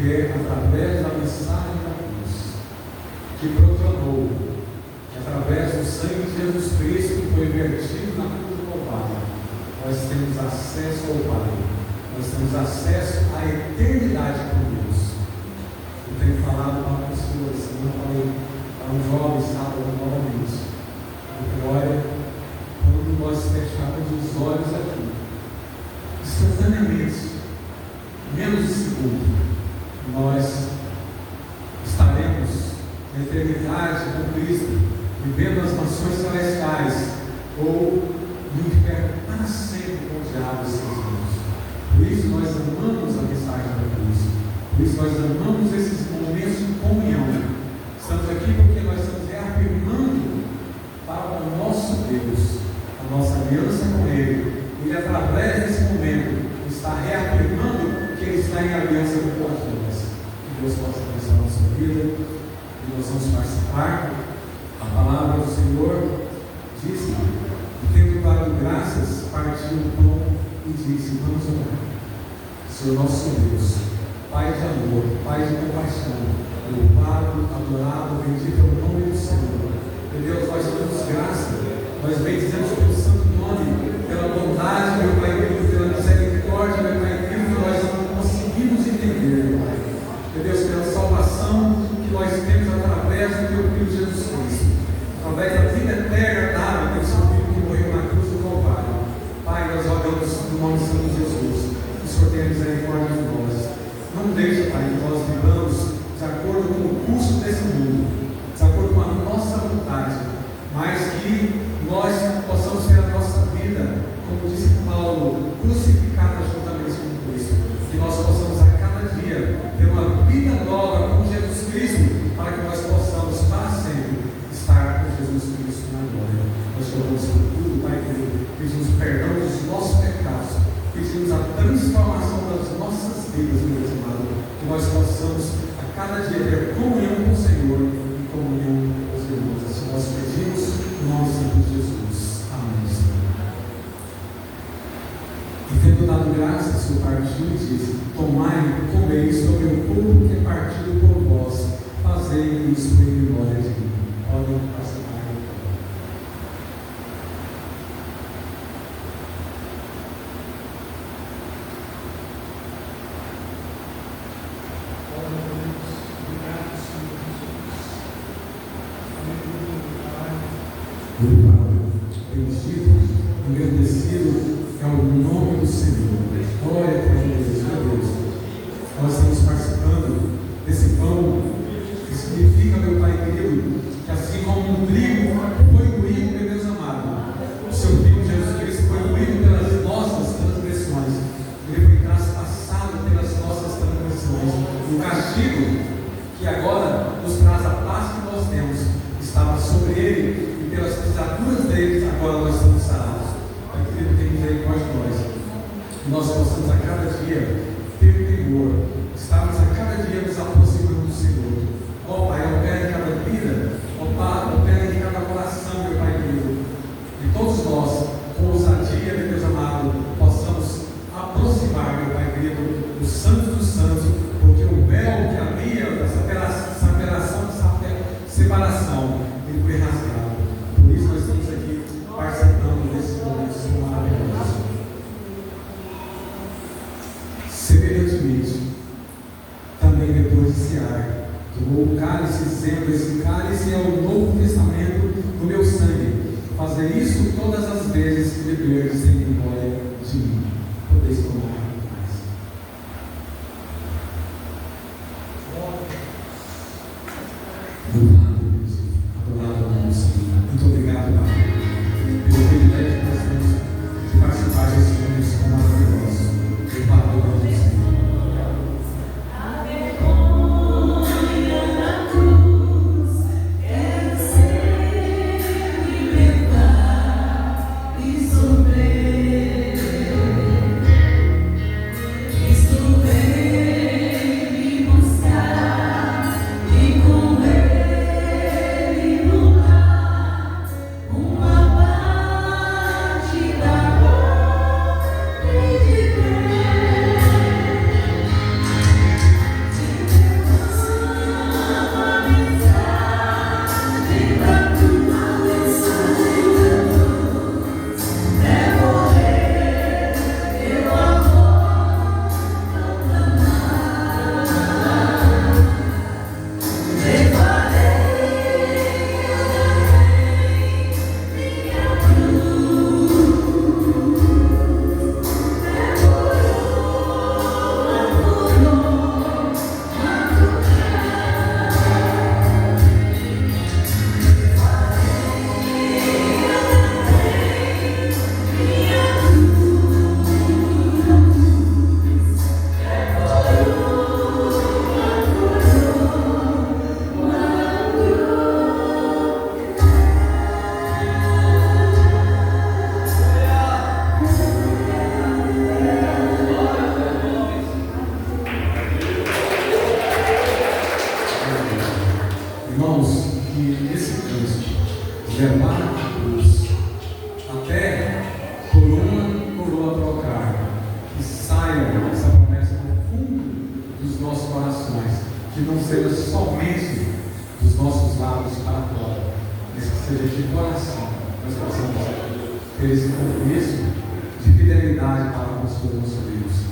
porque é através da mensagem da cruz, que proclamou que através do sangue de Jesus Cristo que foi vertido na cruz do Calvário, nós temos acesso ao Pai, nós temos acesso à eternidade com Deus. Eu tenho falado para as pessoas, eu falei para um jovem sábado novamente, porque olha, quando nós fecharmos os olhos aqui, instantaneamente, menos de segundo, nós estaremos na eternidade com Cristo, vivendo as nações celestiais, ou no inferno para sempre com o diabo e seus anjos. Por isso nós amamos a mensagem da cruz, por isso nós amamos esses momentos de comunhão. Estamos aqui porque nós estamos reafirmando para o nosso Deus a nossa aliança com Ele, e através desse momento está reafirmando que Ele está em aliança com todos nós. Que Deus possa abençoar a nossa vida, e nós vamos participar. A palavra do Senhor diz que, tendo dado graças, partiu o pão e disse: vamos orar. Senhor nosso Deus, Pai de amor, Pai de compaixão, louvado, adorado, bendito é o nome do Senhor. Meu Deus, nós damos graça, nós bendizemos o teu santo nome, pela bondade, meu Pai querido, pela misericórdia, meu Pai querido, nós não conseguimos entender, meu Pai. Meu Deus, pela salvação que nós temos através do teu Filho Jesus Cristo, através da vida eterna dada pelo seu Filho que morreu na cruz do Calvário. Pai, nós oramos no nome do Senhor Jesus, que o Senhor tenha misericórdia de nós. Não deixa, Pai, que nós vivamos de acordo com o curso desse mundo, de acordo com a nossa vontade, mas que nós possamos ter a nossa vida, como disse Paulo, crucificada juntamente com Cristo, que nós possamos a cada dia ter uma vida nova com Jesus Cristo, para que nós possamos para sempre estar com Jesus Cristo na glória. Nós louvamos por tudo, Pai querido, pedimos perdão dos nossos pecados, pedimos a transformação das nossas vidas, meu Deus amado, que nós possamos a cada dia ter comunhão com o Senhor e comunhão com os irmãos. Assim nós pedimos no nome santo de Jesus. Amém, Senhor. E tendo dado graças, o partiu e disse: tomai e comei, isto é o meu corpo que é partido por vós, fazei isso em memória de mim. Podem participar. Bendito, engrandecido é o nome do Senhor. Glória a Deus, meu Deus. Nós estamos participando desse pão, que significa, meu Pai querido, que assim como um trigo foi moído, meu Deus amado, o seu Filho Jesus Cristo foi moído pelas nossas transgressões, ele foi traspassado pelas nossas transgressões. O castigo que agora nos traz a paz que nós temos estava sobre ele, e pelas pisaduras deles agora nós somos sarados. Pai querido, tem misericórdia de nós, que nós possamos a cada dia ter temor, estarmos a cada dia nos aproximando do Senhor. Ó Pai, opera em cada vida, ó Pai, opera em cada coração, meu Pai querido, e todos nós, com ousadia, meu Deus amado, possamos aproximar, meu Pai querido, dos santos dos santos, porque o véu que havia dessa separação, ele foi rasgado. Por isso nós estamos aqui participando desse momento maravilhoso. Semelhantemente, também depois de cear, tomou o cálice, dizendo: esse cálice é o novo testamento do meu sangue. Fazer isso todas as vezes que beberdes em memória de mim. Podeis tomar em paz. Adorado ao nosso Senhor. Muito obrigado, Pai, pelo privilégio que nós temos de participar desse momento maravilhoso. Louvado ao nosso Senhor. Uma que não seja somente dos nossos lábios para fora, mas que seja de coração. Nós possamos ter esse compromisso de fidelidade para com o nosso Deus.